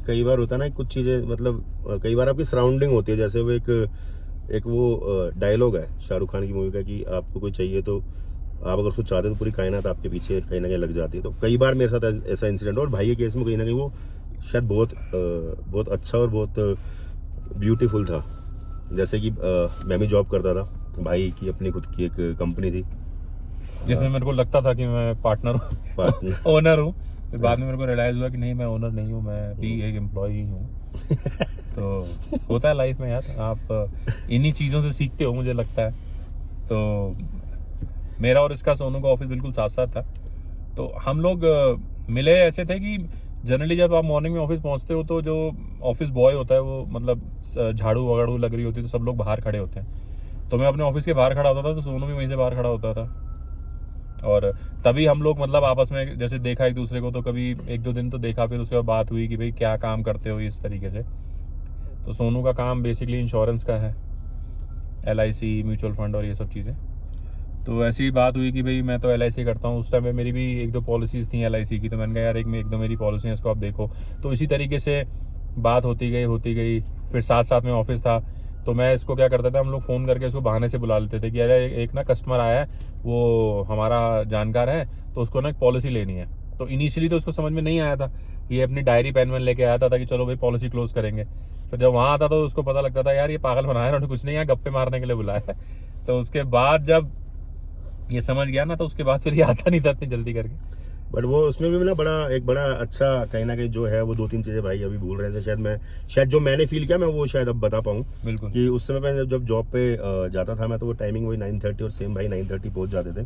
कई बार होता है ना कुछ चीज़ें, मतलब कई बार आपकी सराउंडिंग होती है, जैसे वो एक वो डायलॉग है शाहरुख खान की मूवी का कि आपको कोई चाहिए तो आप अगर उसको चाहते हो तो पूरी कायनात आपके पीछे कहीं ना कहीं लग जाती है। तो कई बार मेरे साथ ऐसा इंसिडेंट, और भाई के केस में कहीं ना कहीं वो शायद बहुत अच्छा और बहुत ब्यूटीफुल था। जैसे कि मैं भी जॉब करता था, भाई की अपनी खुद की एक कंपनी थी जिसमें मेरे को लगता था कि मैं पार्टनर हूँ, पार्टनर। ओनर हूँ। फिर बाद में मेरे को रियलाइज हुआ कि नहीं, मैं ओनर नहीं हूँ, मैं भी एक एम्प्लॉय ही हूँ। तो होता है लाइफ में यार, आप इन्हीं चीज़ों से सीखते हो मुझे लगता है। तो मेरा और इसका, सोनू का ऑफिस बिल्कुल साथ साथ था। तो हम लोग मिले ऐसे थे कि जनरली जब आप मॉर्निंग में ऑफिस पहुंचते हो तो जो ऑफिस बॉय होता है वो मतलब झाड़ू वगाड़ू लग रही होती है तो सब लोग बाहर खड़े होते हैं। तो मैं अपने ऑफिस के बाहर खड़ा होता था, तो सोनू भी वहीं से बाहर खड़ा होता था। और तभी हम लोग मतलब आपस में जैसे देखा एक दूसरे को, तो कभी एक दो दिन तो देखा, फिर उसके बाद बात हुई कि भाई क्या काम करते हो इस तरीके से। तो सोनू का काम बेसिकली इंश्योरेंस का है, LIC, म्यूचुअल फंड और ये सब चीज़ें। तो ऐसी ही बात हुई कि भाई मैं तो LIC करता हूँ। उस टाइम में मेरी भी एक दो पॉलिसीज़ थी LIC की, तो मैंने कहा यार एक दो मेरी पॉलिसी है, इसको आप देखो। तो इसी तरीके से बात होती गई। फिर साथ साथ में ऑफिस था, तो मैं इसको क्या करता था, हम लोग फ़ोन करके इसको बहाने से बुला लेते थे कि अरे एक ना कस्टमर आया है, वो हमारा जानकार है, तो उसको ना एक पॉलिसी लेनी है। तो इनिशियली तो उसको समझ में नहीं आया था, ये अपनी डायरी पेन वेन लेके आया था कि चलो भाई पॉलिसी क्लोज करेंगे। फिर जब वहाँ आता तो उसको पता लगता था यार ये पागल बनाया, उन्होंने कुछ नहीं, यहाँ गप्पे मारने के लिए बुलाया है। तो उसके बाद जब ये समझ गया ना, तो उसके बाद फिर ये आता नहीं था इतनी जल्दी करके। बट वो उसमें भी ना बड़ा अच्छा कहीं ना कहीं जो है वो 2-3 चीज़ें भाई अभी भूल रहे थे, शायद जो मैंने फील किया मैं वो शायद अब बता पाऊँ। बिल्कुल। कि उस समय मैं जब जॉब पे जाता था मैं, तो वो टाइमिंग वही 9:30 और सेम भाई 9:30 पहुंच जाते थे।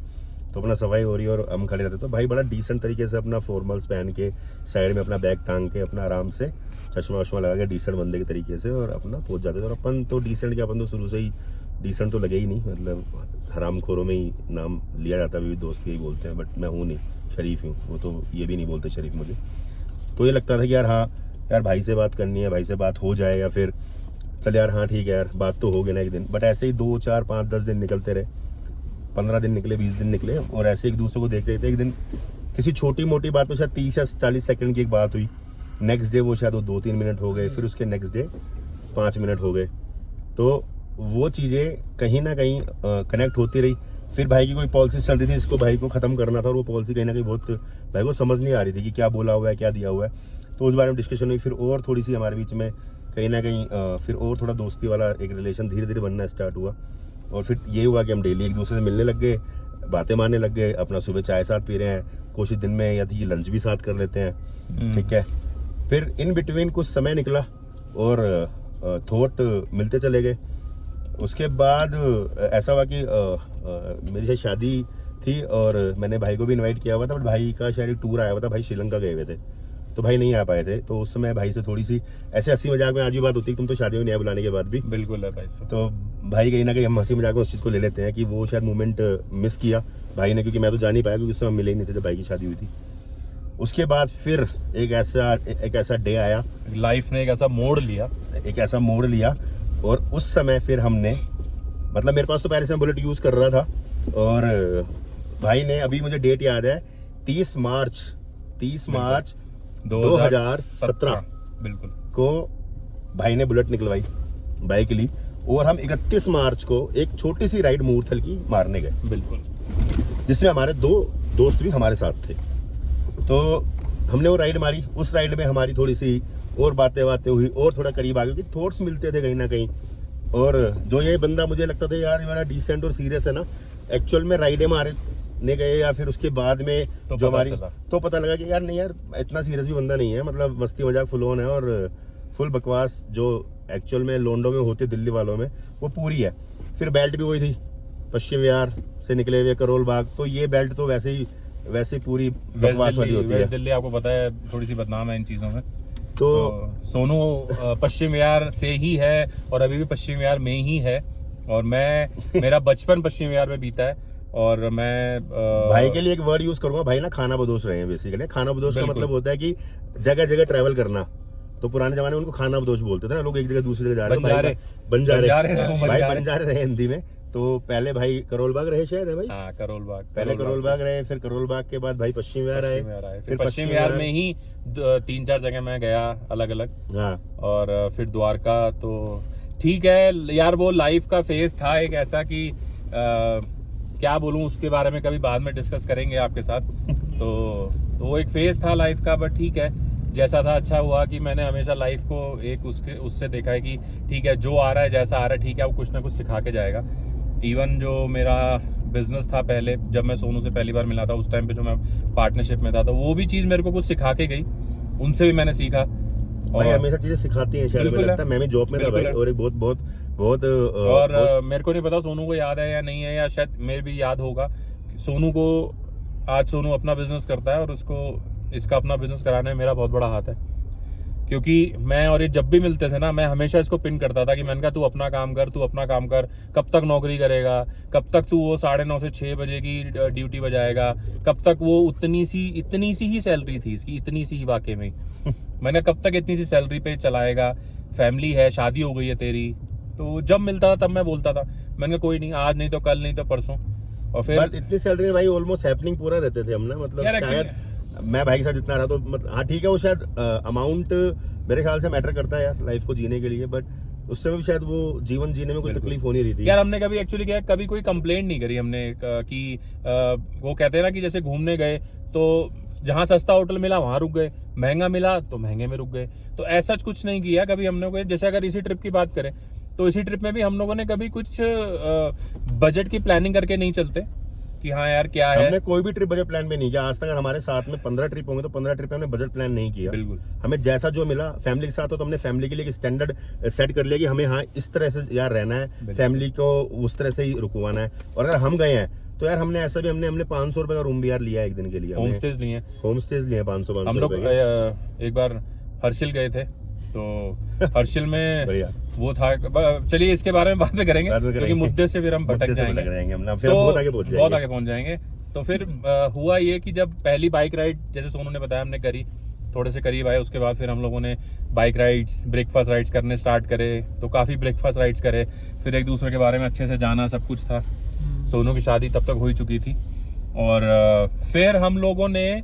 तो अपना सफाई हो रही है और हम खड़े रहते, तो भाई बड़ा डिसेंट तरीके से अपना फॉर्मल्स पहन के साइड में अपना बैग टांग के अपना आराम से चश्मा वश्मा लगा के डिसेंट बंदे के तरीके से और अपना पहुंच जाते थे। और अपन तो डिसेंट क्या, अपन तो शुरू से ही डिसेंट तो लगे ही नहीं, मतलब हरामखोरों में ही नाम लिया जाता है, भी दोस्त यही बोलते हैं, बट मैं हूँ नहीं, शरीफ हूँ। वो तो ये भी नहीं बोलते शरीफ मुझे। तो ये लगता था कि यार हाँ यार भाई से बात करनी है, भाई से बात हो जाए, या फिर चल यार हाँ ठीक है यार बात तो होगी ना एक दिन। बट ऐसे ही 2, 4, 5, 10 दिन निकलते रहे, 15 दिन निकले, 20 दिन निकले, और ऐसे एक दूसरे को देखते देखते एक दिन किसी छोटी मोटी बात में शायद 30 या 40 सेकंड की एक बात हुई, नेक्स्ट डे वो शायद वो 2-3 मिनट हो गए, फिर उसके नेक्स्ट डे 5 मिनट हो गए। तो वो चीज़ें कहीं ना कहीं कनेक्ट होती रही। फिर भाई की कोई पॉलिसी चल रही थी, इसको भाई को ख़त्म करना था, और वो पॉलिसी कहीं ना कहीं बहुत भाई को समझ नहीं आ रही थी कि क्या बोला हुआ है, क्या दिया हुआ है। तो उस बारे में डिस्कशन हुई, फिर और थोड़ी सी हमारे बीच में कहीं ना कहीं फिर और थोड़ा दोस्ती वाला एक रिलेशन धीरे धीरे बनना स्टार्ट हुआ। और फिर ये हुआ कि हम डेली एक दूसरे से मिलने लग गए, बातें मारने लग गए, अपना सुबह चाय साथ पी रहे हैं, कोशिश दिन में या तो लंच भी साथ कर लेते हैं, ठीक है। फिर इन बिटवीन कुछ समय निकला और थॉट मिलते चले गए। उसके बाद ऐसा हुआ कि मेरी शायद शादी थी और मैंने भाई को भी इनवाइट किया हुआ था, बट भाई का शायद एक टूर आया हुआ था, भाई श्रीलंका गए हुए थे, तो भाई नहीं आ पाए थे। तो उस समय भाई से थोड़ी सी ऐसे हंसी मजाक में आज भी बात होती है, तुम तो शादी में नहीं आए बुलाने के बाद भी। बिल्कुल है भाई साहब। तो भाई कहीं ना कहीं हम हंसी मजाक में उस चीज़ को ले लेते हैं कि वो शायद मोमेंट मिस किया भाई ने, क्योंकि मैं तो जा नहीं पाया, क्योंकि उस समय मिले ही नहीं थे जब भाई की शादी हुई थी। उसके बाद फिर एक ऐसा डे आया, लाइफ ने एक ऐसा मोड़ लिया, और उस समय फिर हमने, मतलब मेरे पास तो पहले से बुलेट यूज़ कर रहा था, और भाई ने, अभी मुझे डेट याद है, 30 मार्च 2017 बिल्कुल को भाई ने बुलेट निकलवाई बाइक ली, और हम 31 मार्च को एक छोटी सी राइड मूर्थल की मारने गए, बिल्कुल, जिसमें हमारे 2 दोस्त भी हमारे साथ थे। तो हमने वो राइड मारी, उस राइड में हमारी थोड़ी सी और बातें हुई, और थोड़ा करीब आ गए, क्योंकि थॉट्स मिलते थे कहीं ना कहीं। और जो ये बंदा मुझे लगता था यार ये बड़ा डिसेंट और सीरियस है ना, एक्चुअल में राइडें मारने गए या फिर उसके बाद में तो जो पता हमारी, चला। तो पता लगा कि यार नहीं यार इतना सीरियस भी बंदा नहीं है, मतलब मस्ती मजाक फुल ऑन है, और फुल बकवास जो एक्चुअल में लोंडो में होती है दिल्ली वालों में वो पूरी है। फिर बेल्ट भी वही थी, पश्चिम विहार से निकले हुए करोल बाग, तो ये बेल्ट तो वैसे ही पूरी बकवास वाली होती है। वेस्ट दिल्ली आपको पता है थोड़ी सी बदनाम है इन चीज़ों में। तो सोनू पश्चिम विहार से ही है और अभी भी पश्चिम विहार में ही है, और मेरा बचपन पश्चिम विहार में बीता है। और मैं भाई के लिए एक वर्ड यूज करूंगा, भाई ना खाना बदोश रहे हैं बेसिकली। खाना बदोश का बिल्कुल। मतलब होता है कि जगह जगह ट्रैवल करना। तो पुराने जमाने में उनको खाना बदोश बोलते थे ना, लोग एक जगह दूसरी जगह जा रहे हैं, बंजारे बंजारे रहे हो, भाई बंजारे। बंजारे रहे हिंदी में। तो पहले भाई करोल बाग रहे शायद है भाई, हाँ करोल बाग, पहले करोल बाग रहे, फिर करोल बाग के बाद भाई पश्चिम विहार आए, फिर पश्चिम विहार में ही 3-4 जगह मैं गया अलग अलग, हाँ और फिर द्वारका। तो ठीक है यार, वो लाइफ का फेज था एक ऐसा कि क्या बोलूं, उसके बारे में कभी बाद में डिस्कस करेंगे आपके साथ। तो वो एक फेज था लाइफ का, बट ठीक है जैसा था अच्छा हुआ कि मैंने हमेशा लाइफ को एक उससे देखा है कि ठीक है जो आ रहा है जैसा आ रहा है ठीक है, वो कुछ ना कुछ सिखा के जाएगा। इवन जो मेरा बिजनेस था पहले, जब मैं सोनू से पहली बार मिला था उस टाइम पे जो मैं पार्टनरशिप में था, तो वो भी चीज़ मेरे को कुछ सिखा के गई, उनसे भी मैंने सीखा। भाई हमेशा चीजें सिखाती हैं शायद, मुझे लगता है। मैं भी जॉब में था भाई, और एक बहुत और मेरे को नहीं पता सोनू को याद है या नहीं है, या शायद मेरे भी याद होगा। सोनू को आज सोनू अपना बिजनेस करता है और उसको इसका अपना बिजनेस कराने में मेरा बहुत बड़ा हाथ है, क्योंकि मैं और ये जब भी मिलते थे ना, मैं हमेशा इसको पिन करता था कि मैंने कहा तू अपना काम कर, तू अपना काम कर, कब तक नौकरी करेगा, कब तक तू वो 9:30 से 6 बजे की ड्यूटी बजाएगा, कब तक वो इतनी सी ही सैलरी थी इसकी, इतनी सी ही वाकई में मैंने कब तक इतनी सी सैलरी पे चलाएगा, फैमिली है, शादी हो गई है तेरी। तो जब मिलता था तब मैं बोलता था, मैंने कहा कोई नहीं, आज नहीं तो कल, नहीं तो परसों। और फिर इतनी सैलरी भाई ऑलमोस्ट हैपनिंग पूरा रहते थे हम ना, मतलब शायद मैं भाई के साथ जितना रहा तो मतलब हाँ ठीक है, वो शायद अमाउंट मेरे ख्याल से मैटर करता है यार लाइफ को जीने के लिए, बट उस समय भी शायद वो जीवन जीने में कोई तकलीफ हो नहीं रही थी यार। हमने कभी एक्चुअली क्या, कभी कोई कंप्लेंट नहीं करी हमने कि वो कहते हैं ना कि जैसे घूमने गए तो जहाँ सस्ता होटल मिला वहां रुक गए, महंगा मिला तो महंगे में रुक गए, तो ऐसा कुछ नहीं किया कभी हमने को। जैसे अगर इसी ट्रिप की बात करें तो इसी ट्रिप में भी हम लोगों ने कभी कुछ बजट की प्लानिंग करके नहीं चलते कि हाँ यार क्या है। हमने कोई भी ट्रिप बजट प्लान में नहीं किया आज तक। अगर हमारे साथ में 15 ट्रिप होंगे तो 15 ट्रिप में हमने बजट प्लान नहीं किया। बिल्कुल, हमें जैसा जो मिला, फैमिली के साथ हो तो हमने फैमिली के लिए एक स्टैंडर्ड सेट कर लिया कि हमें हाँ इस तरह से यार रहना है, फैमिली को उस तरह से ही रुकवाना है। और अगर हम गए हैं तो यार हमने ऐसा भी हमने 500 रुपए का रूम भी यार लिया है एक दिन के लिए, होम स्टेज लिए 500 हम लोग। एक बार हर्षिल गए थे, तो हर्षिल में वो था, चलिए इसके बारे में बाद में करेंगे क्योंकि मुद्दे से फिर हम भटक जाएंगे, फिर बहुत आगे पहुंच जाएंगे। तो फिर हुआ ये कि जब पहली बाइक राइड, जैसे सोनू ने बताया, हमने करी, थोड़े से करीब आए, उसके बाद फिर हम लोगों ने बाइक राइड्स, ब्रेकफास्ट राइड्स करने स्टार्ट करे। तो काफ़ी ब्रेकफास्ट राइड्स करे, फिर एक दूसरे के बारे में अच्छे से जाना, सब कुछ था। सोनू की शादी तब तक हो ही चुकी थी। और फिर हम लोगों ने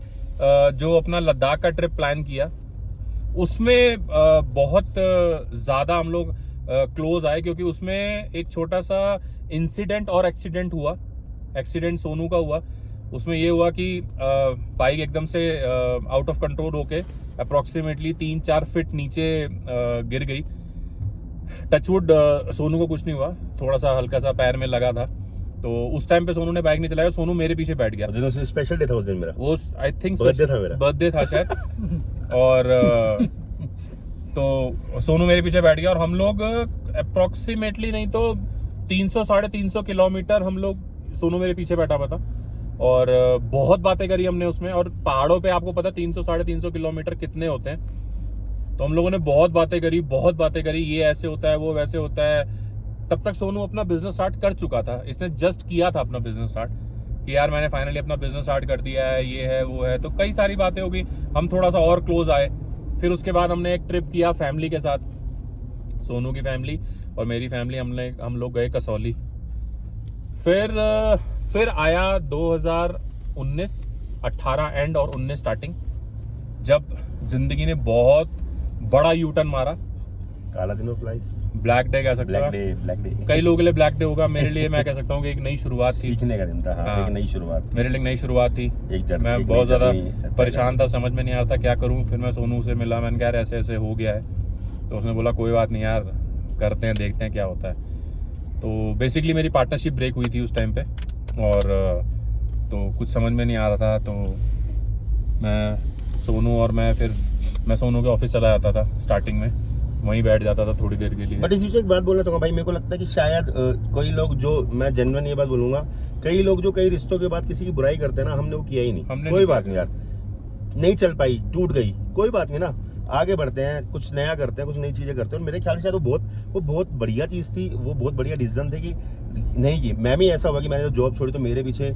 जो अपना लद्दाख का ट्रिप प्लान किया, उसमें बहुत ज़्यादा हम लोग क्लोज आए, क्योंकि उसमें एक छोटा सा इंसिडेंट और एक्सीडेंट हुआ। एक्सीडेंट सोनू का हुआ। उसमें ये हुआ कि बाइक एकदम से आउट ऑफ कंट्रोल होके अप्रोक्सीमेटली 3-4 फीट नीचे गिर गई। टचवुड सोनू को कुछ नहीं हुआ, थोड़ा सा हल्का सा पैर में लगा था। तो उस टाइम पे सोनू ने बाइक नहीं चलाया, सोनू मेरे पीछे बैठ गया। स्पेशल डे था उस दिन मेरा, वो आई थिंक बर्थडे था शायद। और तो सोनू मेरे पीछे बैठ गया और हम लोग अप्रोक्सीमेटली नहीं तो 300-350 किलोमीटर हम लोग, सोनू मेरे पीछे बैठा हुआ था। और बहुत बातें करी हमने उसमें। और पहाड़ों पे आपको पता 300-350 किलोमीटर कितने होते हैं। तो हम लोगों ने बहुत बातें करी, ये ऐसे होता है, वो वैसे होता है। तब तक सोनू अपना बिजनेस स्टार्ट कर चुका था, इसने जस्ट किया था अपना बिजनेस स्टार्ट, कि यार मैंने फाइनली अपना बिजनेस स्टार्ट कर दिया है, ये है वो है। तो कई सारी बातें हो गई, हम थोड़ा सा और क्लोज आए। फिर उसके बाद हमने एक ट्रिप किया फैमिली के साथ, सोनू की फैमिली और मेरी फैमिली, हम लोग गए कसौली। फिर आया 2019, 18 एंड और 19 स्टार्टिंग, जब जिंदगी ने बहुत बड़ा यू टर्न मारा। काला दिन ऑफ लाइफ, ब्लैक डे कह सकता हूँ। ब्लैक डे कई लोगों के लिए ब्लैक डे होगा, मेरे लिए मैं कह सकता हूँ कि एक नई शुरुआत थी, सीखने का दिन था। हाँ, एक नई शुरुआत, मेरे लिए नई शुरुआत थी। मैं बहुत ज़्यादा परेशान था, समझ में नहीं आ रहा था क्या करूँ। फिर मैं सोनू से मिला, मैंने कहा यार ऐसे ऐसे हो गया है। तो उसने बोला कोई बात नहीं यार, करते हैं, देखते हैं क्या होता है। तो बेसिकली मेरी पार्टनरशिप ब्रेक हुई थी उस टाइम पे, और तो कुछ समझ में नहीं आ रहा था। तो मैं सोनू के ऑफिस चला जाता था स्टार्टिंग में, वहीं बैठ जाता था थोड़ी देर के लिए। बट इस बीच एक बात बोलना चाहूंगा भाई, मेरे को लगता है कि शायद कोई लोग, जो मैं जेन्युइन ये बात बोलूंगा, कई लोग जो कई रिश्तों के बाद किसी की बुराई करते हैं ना, हमने वो किया ही नहीं। कोई बात नहीं यार, नहीं चल पाई, टूट गई, कोई बात नहीं ना, आगे बढ़ते हैं, कुछ नया करते हैं, कुछ नई चीजें करते हैं। और मेरे ख्याल से शायद वो बहुत बढ़िया चीज थी, वो बहुत बढ़िया डिसीजन थे कि नहीं की। मैं भी ऐसा हुआ कि मैंने जब जॉब छोड़ी तो मेरे पीछे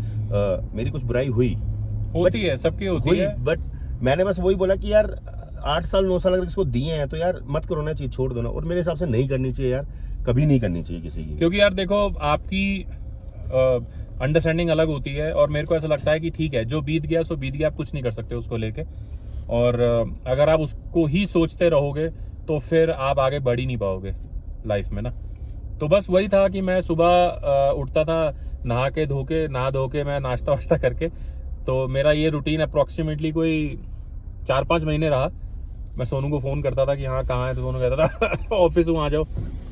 मेरी कुछ बुराई होती है, सबकी होती है। बट मैंने बस वही बोला कि यार 8 साल 9 साल अगर इसको दिए हैं तो यार मत करो ना, चीज छोड़ दो ना। और मेरे हिसाब से नहीं करनी चाहिए यार, कभी नहीं करनी चाहिए किसी की। क्योंकि यार देखो, आपकी अंडरस्टैंडिंग अलग होती है, और मेरे को ऐसा लगता है कि ठीक है, जो बीत गया सो बीत गया, आप कुछ नहीं कर सकते उसको लेके। और अगर आप उसको ही सोचते रहोगे तो फिर आप आगे बढ़ ही नहीं पाओगे लाइफ में ना। तो बस वही था कि मैं सुबह उठता था, नहा धो के मैं नाश्ता वाश्ता करके, तो मेरा ये रूटीन अप्रॉक्सीमेटली कोई 4-5 महीने रहा। मैं सोनू को फ़ोन करता था कि हाँ कहाँ है, तो सोनू कहता था ऑफिस हूँ आ जाओ,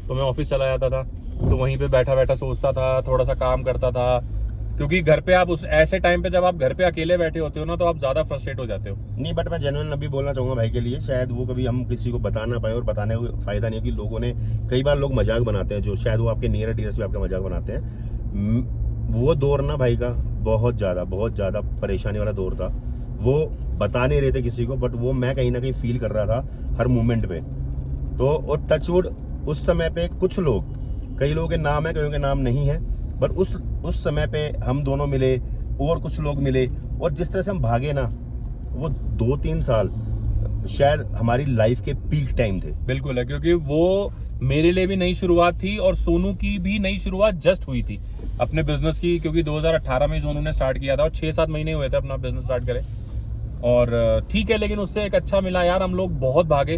तो मैं ऑफिस चला जाता था। तो वहीं पे बैठा बैठा सोचता था, थोड़ा सा काम करता था, क्योंकि घर पे आप उस ऐसे टाइम पे जब आप घर पे अकेले बैठे होते हो ना, तो आप ज़्यादा फ्रस्ट्रेट हो जाते हो। नहीं, बट मैं जेन्युइन अभी बोलना चाहूंगा भाई के लिए, शायद वो कभी हम किसी को बता ना पाए, और बताने का फायदा नहीं है कि लोगों ने, कई बार लोग मजाक बनाते हैं, जो शायद वो आपके नियर डियर्स भी आपका मजाक बनाते हैं। वो दौर ना भाई का बहुत ज़्यादा परेशानी वाला दौर था। वो बता नहीं रहे थे किसी को, बट वो मैं कहीं ना कहीं फील कर रहा था हर मोमेंट पे। तो और टचवुड उस समय पे कुछ लोग, कई लोगों के नाम है, कईयों के नाम नहीं है, बट उस समय पे हम दोनों मिले और कुछ लोग मिले, और जिस तरह से हम भागे ना, वो 2-3 साल शायद हमारी लाइफ के पीक टाइम थे। बिल्कुल है, क्योंकि वो मेरे लिए भी नई शुरुआत थी, और सोनू की भी नई शुरुआत जस्ट हुई थी अपने बिजनेस की, क्योंकि 2018 में सोनू ने स्टार्ट किया था, और 6-7 महीने हुए थे अपना बिजनेस स्टार्ट करे। और ठीक है, लेकिन उससे एक अच्छा मिला यार, हम लोग बहुत भागे।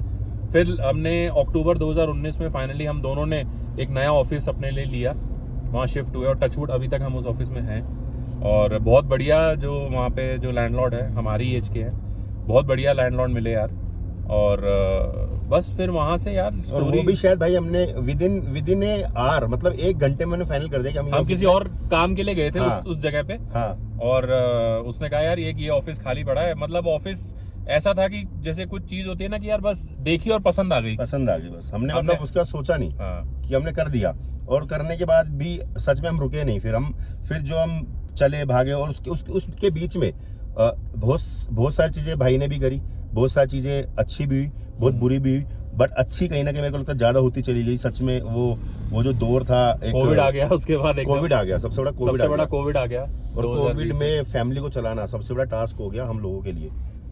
फिर हमने अक्टूबर 2019 में फाइनली हम दोनों ने एक नया ऑफिस अपने लिए लिया, वहाँ शिफ्ट हुए, और टचवुड अभी तक हम उस ऑफिस में हैं। और बहुत बढ़िया, जो वहाँ पे जो लैंडलॉर्ड है हमारी एज के हैं, बहुत बढ़िया लैंडलॉर्ड मिले यार। और बस फिर वहाँ से यार और वो भी शायद भाई हमने विद इन ए आवर, मतलब 1 घंटे में फाइनल कर दिया कि हम किसी और काम के लिए गए थे। हाँ, उस जगह पे। हाँ। और उसने कहा यार ये ऑफिस खाली पड़ा है। मतलब ऑफिस ऐसा था कि जैसे कुछ चीज होती है ना कि यार बस देखी और पसंद आ गई बस हमने मतलब उसके बाद सोचा नहीं, हाँ। कि हमने कर दिया। और करने के बाद भी सच में हम रुके नहीं, फिर जो हम चले भागे, और उसके बीच में बहुत सारी चीजें भाई ने भी करी, बहुत सारी चीजें अच्छी भी हुई, बहुत बुरी भी हुई, बट अच्छी कहीं ना कहीं मेरे को लगता है ज्यादा होती चली गई। सच में वो जो दौर था, कोविड आ गया उसके बाद, कोविड आ गया, सबसे बड़ा कोविड आ गया। और कोविड में फैमिली को चलाना सबसे बड़ा टास्क हो गया हम लोगों के लिए,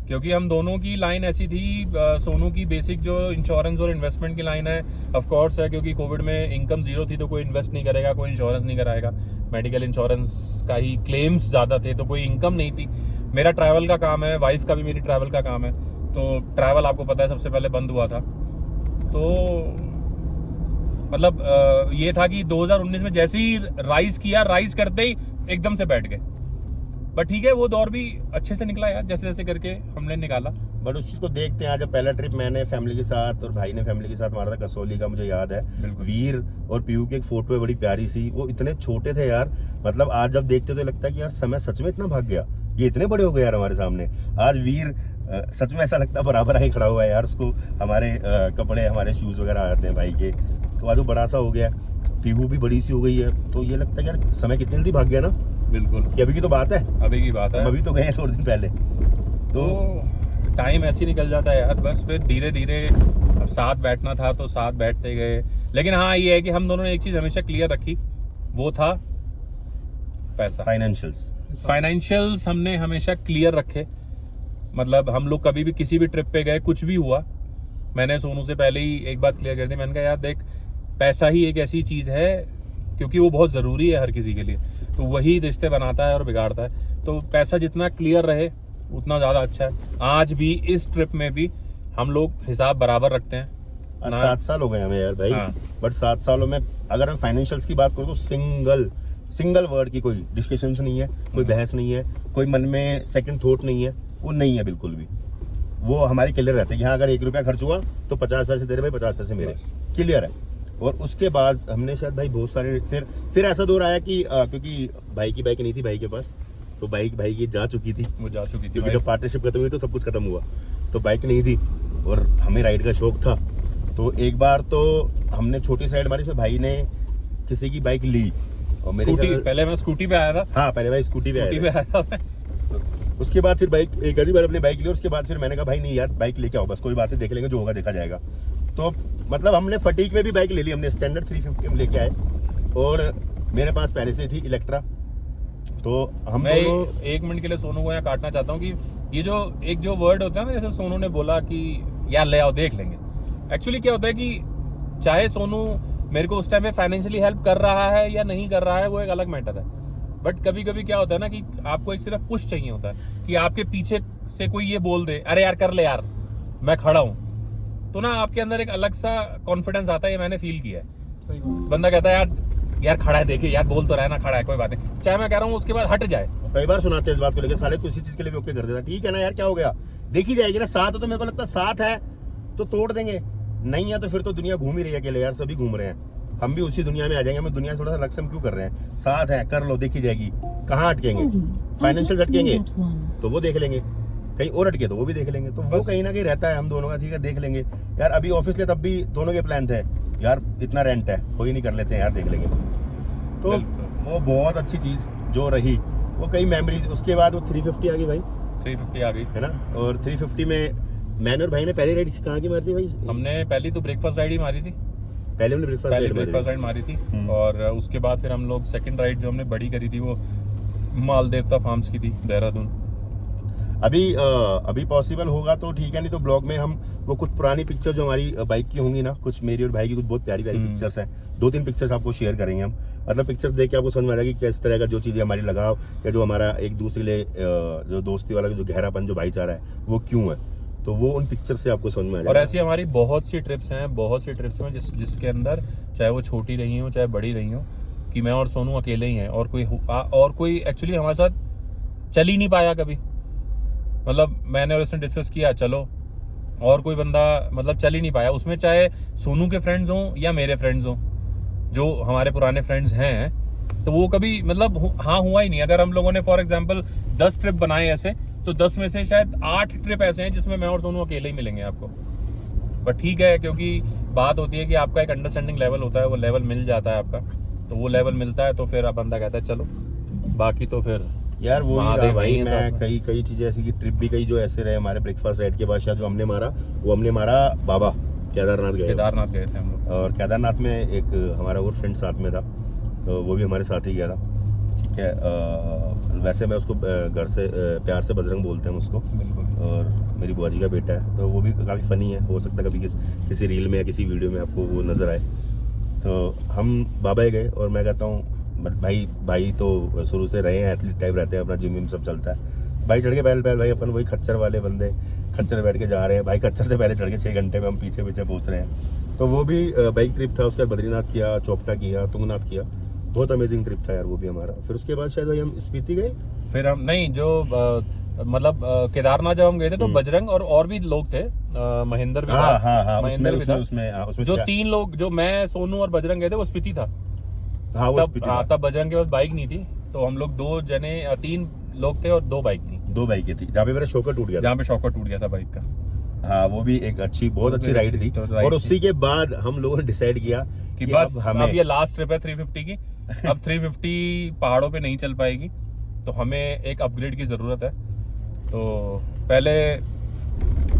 क्योंकि हम दोनों की लाइन ऐसी थी। सोनू की बेसिक जो इंश्योरेंस और इन्वेस्टमेंट की लाइन है, ऑफ कोर्स है, क्योंकि कोविड में इनकम जीरो थी, तो कोई इन्वेस्ट नहीं करेगा, कोई इंश्योरेंस नहीं कराएगा। मेडिकल इंश्योरेंस का ही क्लेम्स ज़्यादा थे, तो कोई इनकम नहीं थी। मेरा ट्रैवल का काम है, वाइफ का भी मेरी ट्रैवल का काम है, तो ट्रैवल आपको पता है सबसे पहले बंद हुआ था। तो मतलब ये था कि 2019 में जैसे ही राइज करते ही एकदम से बैठ गए। बट ठीक है, वो दौर भी अच्छे से निकला यार, जैसे जैसे करके हमने निकाला। बट उस चीज को देखते हैं, जब पहला ट्रिप मैंने फैमिली के साथ और भाई ने फैमिली के साथ मारा था कसौली का, मुझे याद है वीर और पीयू की एक फोटो है बड़ी प्यारी सी। वो इतने छोटे थे यार, मतलब आज जब देखते तो लगता है कि यार समय सच में इतना भाग गया, ये इतने बड़े हो गए यार हमारे सामने। आज वीर सच में ऐसा लगता है बराबर आके खड़ा हुआ है यार, उसको हमारे कपड़े, हमारे शूज वगैरह आते हैं भाई के, तो आज वो बड़ा सा हो गया। पीहू भी बड़ी सी हो गई है, तो ये लगता है यार समय कितनी जल्दी भाग गया ना। बिल्कुल, कि अभी की तो बात है, अभी की बात है, अभी तो गए हैं थोड़े दिन पहले। तो टाइम ऐसे निकल जाता है यार। बस फिर धीरे धीरे अब साथ बैठना था तो साथ बैठते गए। लेकिन हाँ, ये है कि हम दोनों ने एक चीज हमेशा क्लियर रखी, वो था पैसा। फाइनेंशियल्स हमने हमेशा क्लियर रखे। मतलब हम लोग कभी भी किसी भी ट्रिप पे गए, कुछ भी हुआ, मैंने सोनू से पहले ही एक बात क्लियर कर दी। मैंने कहा यार देख, पैसा ही एक ऐसी चीज है, क्योंकि वो बहुत जरूरी है हर किसी के लिए, तो वही रिश्ते बनाता है और बिगाड़ता है। तो पैसा जितना क्लियर रहे उतना ज़्यादा अच्छा है। आज भी इस ट्रिप में भी हम लोग हिसाब बराबर रखते हैं। 7 साल हो गए हमें यार भाई। हाँ। बट 7 सालों में अगर हम फाइनेंशियल्स की बात करूँ तो सिंगल वर्ड की कोई डिस्कशन नहीं है, कोई बहस नहीं है, कोई मन में सेकंड थॉट नहीं है, वो नहीं है बिल्कुल भी। वो हमारे क्लियर रहते हैं कि हाँ अगर 1 रुपया खर्च हुआ तो 50 पैसे तेरे भाई, 50 पैसे मेरे, क्लियर है। और उसके बाद हमने शायद भाई बहुत सारे फिर ऐसा दौर आया कि क्योंकि भाई की बाइक नहीं थी भाई के पास, तो बाइक भाई की जा चुकी थी, क्योंकि जब पार्टनरशिप खत्म हुई तो सब कुछ खत्म हुआ, तो बाइक नहीं थी और हमें राइड का शौक था। तो एक बार तो हमने छोटी साइड मारी, फिर भाई ने किसी की बाइक ली और मेरी पहले मैं स्कूटी पे आया था। हाँ, पहले भाई स्कूटी पे आया था। उसके बाद फिर बाइक एक आधी बार अपनी बाइक ली, उसके बाद फिर मैंने कहा भाई नहीं यार बाइक लेके आओ, बस कोई बात नहीं, देख लेंगे, जो होगा देखा जाएगा। तो मतलब हमने फटीक में भी बाइक ले ली, हमने स्टैंडर्ड 350 में लेके आए, और मेरे पास पहले से थी इलेक्ट्रा। तो हम मैं 1 मिनट के लिए सोनू को यहाँ काटना चाहता हूँ कि ये जो एक जो वर्ड होता है ना, जैसे सोनू ने बोला कि यार ले आओ देख लेंगे। एक्चुअली क्या होता है कि चाहे सोनू मेरे को उस टाइम पे फाइनेंशियली हेल्प कर रहा है या नहीं कर रहा है, वो एक अलग मैटर है। बट कभी कभी क्या होता है ना कि आपको एक सिर्फ पुश चाहिए होता है कि आपके पीछे से कोई ये बोल दे, अरे यार कर ले यार, मैं खड़ा हूं, तो ना आपके अंदर एक अलग सा कॉन्फिडेंस आता है। ये मैंने फील किया है। बंदा कहता है यार खड़ा है, देखिए यार बोल तो रहा है ना, खड़ा है, कोई बात नहीं, चाहे मैं कह रहा हूँ उसके बाद हट जाए। कई बार सुनाते हैं इस बात को लेकर, साले किसी चीज के लिए भी ओके कर देता, ठीक है ना यार क्या हो गया, देखी जाएगी ना। साथ हो तो मेरे को लगता है साथ है तो तोड़ देंगे, नहीं है तो फिर तो दुनिया घूम ही रही है अकेले यार, सभी घूम रहे हैं, हम भी उसी दुनिया में आ जाएंगे। हमें दुनिया थोड़ा सा लक्ष्य क्यों कर रहे हैं, साथ है कर लो, देखी जाएगी। कहाँ अटकेंगे, फाइनेंशियल अटकेंगे तो वो देख लेंगे, कहीं और अटके तो वो भी देख लेंगे, तो वो कहीं ना कहीं रहता है हम दोनों का, ठीक है देख लेंगे यार। अभी ऑफिस ले तब भी दोनों के प्लान थे यार, इतना रेंट है कोई नहीं कर लेते हैं यार, देख लेंगे। तो वो बहुत अच्छी चीज जो रही, वो कई मेमोरीज। उसके बाद वो 350 आ गई भाई, 350 आ गई है ना। और 350 में मैंने और भाई ने पहली राइड कहाँ की मारी थी भाई? हमने पहली तो ब्रेकफास्ट राइड ही मारी थी। पहले हमने ब्रेकफास्ट राइड मारी थी और उसके बाद फिर हम लोग सेकंड राइड जो हमने बड़ी करी थी वो मालदेवता फार्म्स की थी, देहरादून। अभी पॉसिबल होगा तो ठीक है, नहीं तो ब्लॉग में हम वो कुछ पुरानी पिक्चर जो हमारी बाइक की होंगी ना, कुछ मेरी और भाई की कुछ बहुत प्यारी प्यारी पिक्चर्स हैं, 2-3 पिक्चर्स आपको शेयर करेंगे हम। मतलब पिक्चर्स देख के आपको समझ में आ जाएगी कि किस तरह का जो चीज़ें हमारी लगाव या जो हमारा एक दूसरे के लिए जो दोस्ती वाला जो गहरापन जो भाईचारा है वो क्यों है, तो वो उन पिक्चर से आपको समझ में आ जाएगा। और ऐसी हमारी बहुत सी ट्रिप्स हैं जिसके अंदर चाहे वो छोटी रही हो चाहे बड़ी रही हो, कि मैं और सोनू अकेले ही हैं और कोई एक्चुअली हमारे साथ चल ही नहीं पाया कभी। मतलब मैंने और उसने डिस्कस किया चलो, और कोई बंदा मतलब चल ही नहीं पाया उसमें, चाहे सोनू के फ्रेंड्स हों या मेरे फ्रेंड्स हों जो हमारे पुराने फ्रेंड्स हैं, तो वो कभी मतलब हाँ हुआ ही नहीं। अगर हम लोगों ने फॉर एग्जांपल 10 ट्रिप बनाए ऐसे, तो 10 में से शायद 8 ट्रिप ऐसे हैं जिसमें मैं और सोनू अकेले ही मिलेंगे आपको। बट ठीक है, क्योंकि बात होती है कि आपका एक अंडरस्टैंडिंग लेवल होता है, वो लेवल मिल जाता है आपका, तो वो लेवल मिलता है तो फिर अब बंदा कहता है चलो, बाकी तो फिर यार वो ही रहा भाई। मैं में कई चीजें ऐसी की ट्रिप भी कई जो ऐसे रहे हमारे ब्रेकफास्ट राइड के बाद, शायद जो हमने मारा बाबा केदारनाथ गए थे हम लोग। और केदारनाथ में एक हमारा और फ्रेंड साथ में था, तो वो भी हमारे साथ ही गया था, ठीक है। वैसे मैं उसको घर से प्यार से बजरंग बोलते हैं उसको, बिल्कुल। और मेरी बुआ जी का बेटा है, तो वो भी काफ़ी फ़नी है, हो सकता है कभी किसी रील में या किसी वीडियो में आपको वो नज़र आए। तो हम बाबा गए और मैं कहता हूँ भाई तो शुरू से रहे हैं, एथलीट टाइप रहते हैं, अपना जिम विम सब चलता है। भाई चढ़ के पहले भाई अपन वही खच्चर वाले बंदे, खच्चर में बैठ के जा रहे हैं भाई, खच्चर से पहले चढ़ के 6 घंटे में हम पीछे पहुंच रहे हैं। तो वो भी बाइक ट्रिप था। उसके बाद बद्रीनाथ किया, चोपटा किया, तुंगनाथ किया, बहुत अमेजिंग ट्रिप था यार वो भी हमारा। फिर उसके बाद शायद भाई हम स्पीति गए, फिर हम नहीं जो मतलब केदारनाथ जब हम गए थे तो बजरंग और भी लोग थे, महेंद्र भी था। महेंद्र भी था उसमें जो 3 लोग, जो मैं सोनू और बजरंग गए थे वो स्पीति था। तब बजरंग के पास बाइक नहीं थी, तो हम लोग 3 लोग थे और 2 बाइक थी। 2 बाइकें थी, जहाँ पे मेरा शॉकर टूट गया, जहाँ पे शॉकर टूट गया था बाइक का। हाँ वो भी एक बहुत अच्छी राइड थी। और उसी के बाद हम लोगों ने डिसाइड किया कि बस अब ये लास्ट ट्रिप है 350 की, अब 350 पहाड़ों पे नहीं चल पाएगी, तो हमें एक अपग्रेड की ज़रूरत है। तो पहले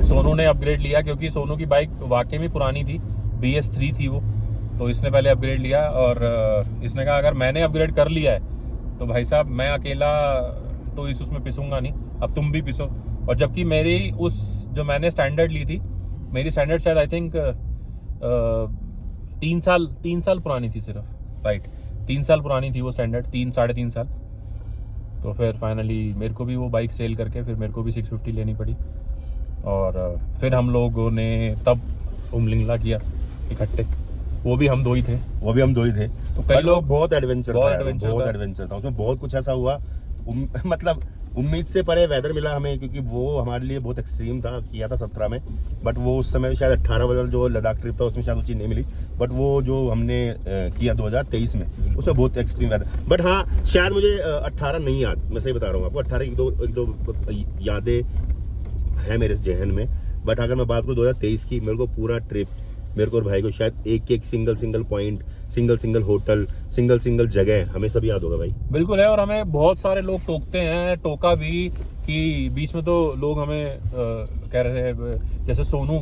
सोनू ने अपग्रेड लिया, क्योंकि सोनू की बाइक वाकई में पुरानी थी, BS3 थी वो, तो इसने पहले अपग्रेड लिया। और इसने कहा अगर मैंने अपग्रेड कर लिया है तो भाई साहब मैं अकेला तो उसमें पिसूंगा नहीं, अब तुम भी पिसो। और जबकि मेरी जो मैंने स्टैंडर्ड ली थी, मेरी स्टैंडर्ड शायद आई थिंक 3 साल पुरानी थी सिर्फ, राइट 3 साल पुरानी थी वो स्टैंडर्ड, 3-3.5 साल। तो फिर फाइनली मेरे को भी वो बाइक सेल करके फिर मेरे को भी 650 लेनी पड़ी। और फिर हम लोगों ने तब उमलिंगला किया इकट्ठे, वो भी हम 2 ही थे। तो कई लोग बहुत एडवेंचर था उसमें, बहुत कुछ ऐसा हुआ। मतलब उम्मीद से परे वेदर मिला हमें, क्योंकि वो हमारे लिए बहुत एक्सट्रीम था। किया था 17 में, बट वो उस समय शायद 18 वाला जो लद्दाख ट्रिप था उसमें शायद वो चीज़ नहीं मिली, बट वो जो हमने किया 2023 में उसमें बहुत एक्सट्रीम वेदर। बट हाँ शायद मुझे 18 नहीं याद, मैं सही बता रहा हूँ आपको, 18 एक दो यादें हैं मेरे जहन में। बट अगर मैं बात करूँ 2023 की, मेरे को पूरा ट्रिप, मेरे को और भाई को शायद एक single point, single hotel, single जगह हमें सब याद होगा भाई। बिल्कुल है। और हमें बहुत सारे लोग टोका भी कि बीच में तो लोग हमें कह रहे थे, जैसे सोनू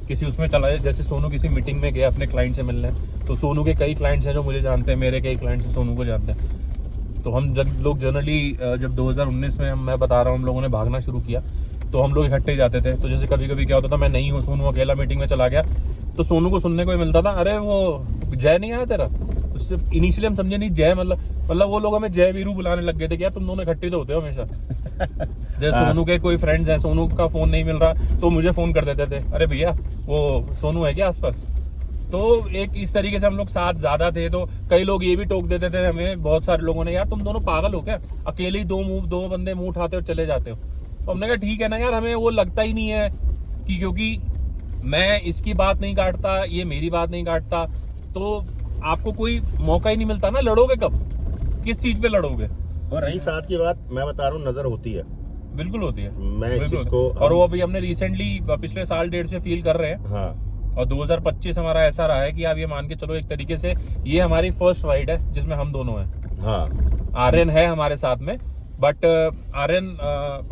किसी उसमें चला जाए, जैसे सोनू किसी मीटिंग में गया अपने क्लाइंट से मिलने, तो सोनू के कई क्लाइंट्स हैं जो मुझे जानते हैं, मेरे कई क्लाइंट्स हैं सोनू को जानते हैं। तो हम लोग जनरली जब 2019 में मैं बता रहा हूँ हम लोगों ने भागना शुरू किया, तो हम लोग इकट्ठे ही जाते थे। तो जैसे कभी कभी क्या होता था, मैं नहीं हूँ, सोनू अकेला मीटिंग में चला गया, तो सोनू को सुनने को ही मिलता था, अरे वो जय नहीं आया तेरा। उससे इनिशियली हम समझे नहीं जय मतलब वो लोग हमें जय वीरू बुलाने लग गए थे कि यार तुम दोनों इकट्ठे तो होते हो हमेशा। जैसे सोनू के कोई फ्रेंड्स हैं, सोनू का फोन नहीं मिल रहा तो मुझे फोन कर देते थे, अरे भैया वो सोनू है क्या आसपास। तो एक इस तरीके से हम लोग साथ ज्यादा थे। तो कई लोग ये भी टोक देते थे हमें, बहुत सारे लोगों ने, यार तुम दोनों पागल हो क्या, अकेले ही दो बंदे मुंह उठाते हो चले जाते हो। तो हमने कहा ठीक है ना यार, हमें वो लगता ही नहीं है कि क्योंकि मैं इसकी बात नहीं काटता, ये मेरी बात नहीं काटता, तो आपको कोई मौका ही नहीं मिलता ना, लड़ोगे कब, किस चीज पे लड़ोगे। और रही साथ की बात, मैं बता रहा हूँ, नजर होती है, बिल्कुल होती है, मैं इस बिल्कुल चीज को, और वो अभी हमने रिसेंटली पिछले साल डेढ़ से फील कर रहे हैं। हाँ, और 2025 हमारा ऐसा रहा है कि आप ये मान के चलो एक तरीके से ये हमारी फर्स्ट राइड है जिसमें हम दोनों हैं। हाँ, आर्यन है हमारे साथ में, बट आर्यन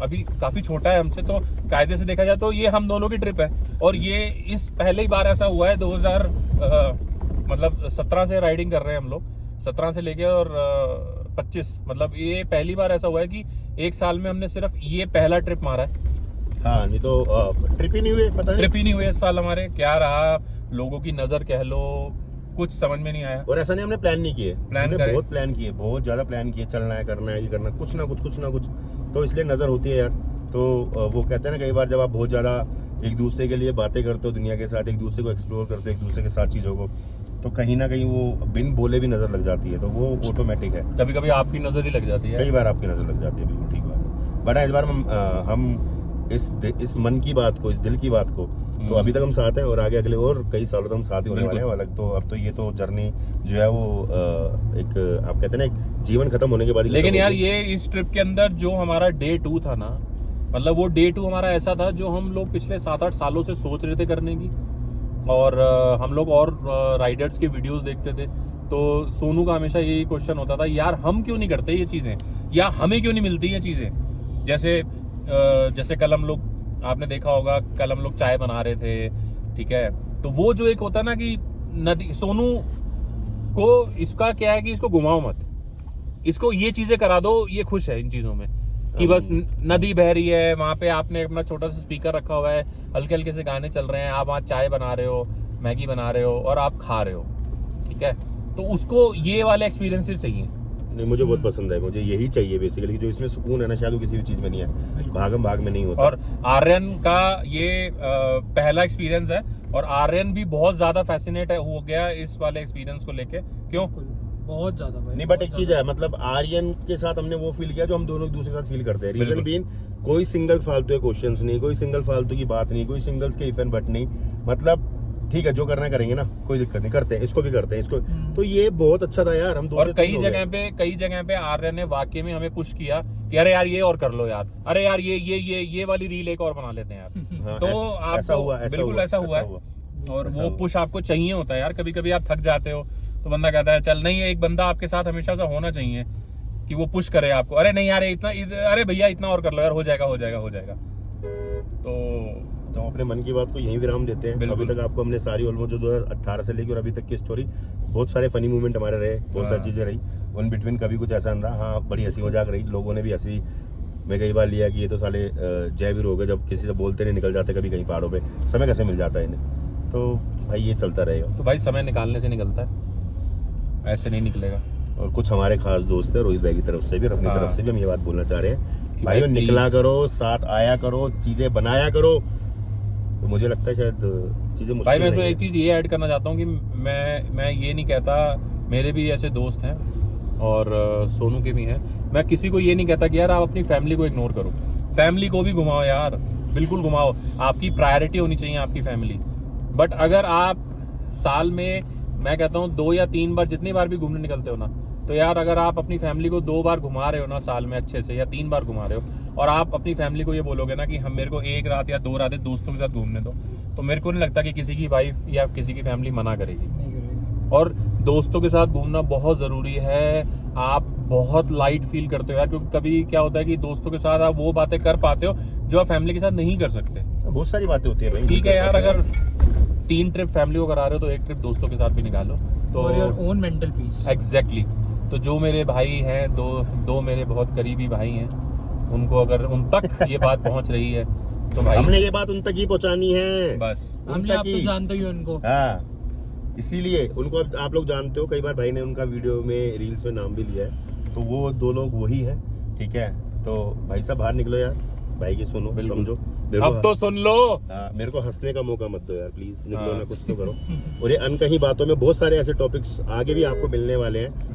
अभी काफी छोटा है हमसे, तो कायदे से देखा जाए तो ये हम दोनों की ट्रिप है। और ये इस पहले ही बार ऐसा हुआ है 2017 से राइडिंग कर रहे हैं हम लोग, 17 से लेके और 25, मतलब ये पहली बार ऐसा हुआ है कि एक साल में हमने सिर्फ ये पहला ट्रिप मारा है। हाँ, नहीं तो ट्रिप ही नहीं हुई, पता नहीं ट्रिप ही नहीं हुई इस साल हमारे, क्या रहा, लोगों की नजर कह लो, कुछ समझ में नहीं आया। और ऐसा नहीं हमने प्लान नहीं किए, प्लान हमने करे। बहुत प्लान किए, बहुत ज्यादा प्लान किए, चलना है, करना है, ये करना, कुछ ना कुछ, तो इसलिए नजर होती है यार। तो वो कहते हैं ना, कई बार जब आप बहुत ज्यादा एक दूसरे के लिए बातें करते हो, दुनिया के साथ एक दूसरे को एक्सप्लोर करते हो, एक दूसरे के साथ चीजों को, तो कहीं ना कहीं वो बिन बोले भी नजर लग जाती है, तो वो ऑटोमेटिक है। कभी कभी आपकी नजर ही लग जाती है। कई बार आपकी नजर लग जाती है, बिल्कुल ठीक बात है। बट इस बार हम इस मन की बात को, इस दिल की बात को, तो अभी तक हम साथ हैं और आगे अगले और कई सालों तक हम साथ ही होने वाले हैं। अलग तो अब तो ये तो जर्नी जो है वो एक आप कहते हैं ना, एक जीवन खत्म होने के बाद ही लेकिन खत्म यार होगी। ये इस ट्रिप के अंदर जो हमारा डे 2 था ना, मतलब वो डे 2 हमारा ऐसा था जो हम लोग पिछले 7-8 सालों से सोच रहे थे करने की। और हम लोग और राइडर्स के वीडियोस देखते थे, तो सोनू का हमेशा यही क्वेश्चन होता था, यार हम क्यों नहीं करते ये चीजें, या हमें क्यों नहीं मिलती ये चीजें। जैसे कल हम लोग, आपने देखा होगा, कल हम लोग चाय बना रहे थे, ठीक है, तो वो जो एक होता है ना कि नदी, सोनू को इसका क्या है कि इसको घुमाओ मत, इसको ये चीजें करा दो, ये खुश है इन चीजों में कि बस नदी बह रही है, वहां पे आपने अपना छोटा सा स्पीकर रखा हुआ है, हल्के हल्के से गाने चल रहे हैं, आप वहाँ चाय बना रहे हो, मैगी बना रहे हो और आप खा रहे हो, ठीक है, तो उसको ये वाले एक्सपीरियंसेस चाहिए। नहीं, मुझे बहुत पसंद है, मुझे यही चाहिए बेसिकली, जो इसमें सुकून है ना, शायद वो किसी भी चीज में नहीं है, भागम भाग में नहीं होता। और आर्यन का ये पहला एक्सपीरियंस है, और आर्यन भी बहुत ज्यादा फैसिनेट हो गया इस वाले एक्सपीरियंस को लेके। क्यों? बहुत ज्यादा भाई, नहीं, बट एक चीज है, मतलब आर्यन के साथ हमने वो फील किया जो हम दोनों एक दूसरे के साथ फील करते हैं। रीजन बिल्कुल। बीन, कोई सिंगल फालतू के क्वेश्चंस नहीं, कोई सिंगल फालतू की बात नहीं, कोई सिंगल्स के इफ एंड बट नहीं, मतलब ठीक है जो करना है करेंगे ना, कोई दिक्कत नहीं, करते हैं, इसको भी करते हैं, इसको। तो ये बहुत अच्छा था यार, हम और कई जगह पे आर्यन ने वाकई में हमें पुश किया कि अरे यार ये और कर लो यार, अरे यार ये वाली रील एक और बना लेते हैं यार। हाँ, तो ऐसा आपको हुआ, बिल्कुल ऐसा हुआ है। और वो पुश आपको चाहिए होता है यार, कभी कभी आप थक जाते हो तो बंदा कहता है चल, नहीं, एक बंदा आपके साथ हमेशा से होना चाहिए कि वो पुश करे आपको, अरे नहीं यार अरे भैया इतना और कर लो यार, हो जाएगा। तो अपने मन की बात को यहीं विराम देते हैं। अभी तक आपको हमने सारी ऑलमोस्ट जो 2018 से लेकर और अभी तक की स्टोरी, बहुत सारे फनी मोमेंट हमारे रहे, बहुत सारी चीजें रही, वन बिटवीन कभी कुछ ऐसा नहीं रहा। हाँ, बड़ी हंसी मजाक रही, लोगों ने भी हंसी में कई बार लिया कि ये तो साले जयवीर हो गए, जब किसी से बोलते नहीं निकल जाते कभी कहीं पहाड़ों पे, समय कैसे मिल जाता है इन्हें। तो भाई ये चलता रहेगा। तो भाई समय निकालने से निकलता है, ऐसे नहीं निकलेगा। और कुछ हमारे खास दोस्त है, रोहित भाई की तरफ से भी और अपनी तरफ से भी हम ये बात बोलना चाह रहे हैं, भाई निकला करो, साथ आया करो, चीजें बनाया करो। तो मुझे लगता है शायद चीजें मुश्किल भाई मैं नहीं तो है। एक चीज ये ऐड करना चाहता हूँ कि मैं ये नहीं कहता, मेरे भी ऐसे दोस्त हैं और सोनू के भी हैं, मैं किसी को ये नहीं कहता कि यार आप अपनी फैमिली को इग्नोर करो, फैमिली को भी घुमाओ यार, बिल्कुल घुमाओ, आपकी प्रायोरिटी होनी चाहिए आपकी फैमिली। बट अगर आप साल में, मैं कहता हूँ 2 या 3 बार, जितनी बार भी घूमने निकलते हो ना, तो यार अगर आप अपनी फैमिली को 2 बार घुमा रहे हो ना साल में अच्छे से, या 3 बार घुमा रहे हो, और आप अपनी फैमिली को ये बोलोगे ना कि हम, मेरे को 1 रात या 2 रातें दोस्तों के साथ घूमने दो, तो मेरे को नहीं लगता कि किसी की वाइफ या किसी की फैमिली मना करेगी। और दोस्तों के साथ घूमना बहुत ज़रूरी है, आप बहुत लाइट फील करते हो यार, क्योंकि कभी क्या होता है कि दोस्तों के साथ आप वो बातें कर पाते हो जो आप फैमिली के साथ नहीं कर सकते। बहुत सारी बातें होती है भाई। ठीक है यार, अगर 3 ट्रिप फैमिली को करा रहे हो तो 1 ट्रिप दोस्तों के साथ भी निकालो, तो for your own mental peace. Exactly. तो जो मेरे भाई हैं, दो मेरे बहुत करीबी भाई हैं, उनको अगर उन तक ये बात पहुंच रही है तो भाई हमने ये बात उन तक ही पहुंचानी है, बस उन हमने तक आप तो ही। जानते ही हो उनको। हाँ, इसीलिए उनको अब आप लोग जानते हो, कई बार भाई ने उनका वीडियो में रील्स में नाम भी लिया है, तो वो 2 लोग वही है, ठीक है। तो भाई साहब बाहर निकलो यार, भाई की सुनो, बिल्कुल। समझो। मेरे अब को- तो सुन लो। हाँ, मेरे को हंसने का मौका मत दो यार प्लीज, निकलो हाँ। ना, कुछ तो करो। और ये अनकही बातों में बहुत सारे ऐसे टॉपिक्स आगे भी आपको मिलने वाले हैं